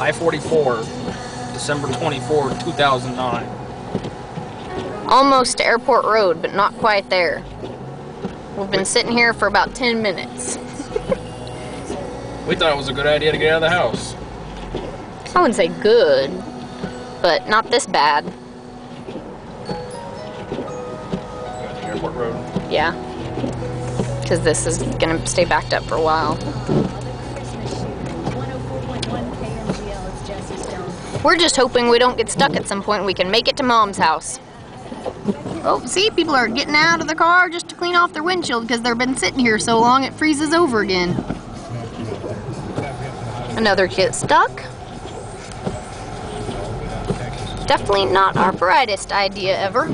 I-44, December 24, 2009. Almost to Airport Road, but not quite there. We've been sitting here for about 10 minutes. We thought it was a good idea to get out of the house. I wouldn't say good, but not this bad. Airport Road. Yeah. Because this is going to stay backed up for a while. We're just hoping we don't get stuck at some point and we can make it to Mom's house. Oh, see, people are getting out of the car just to clean off their windshield because they've been sitting here so long it freezes over again. Another get stuck. Definitely not our brightest idea ever.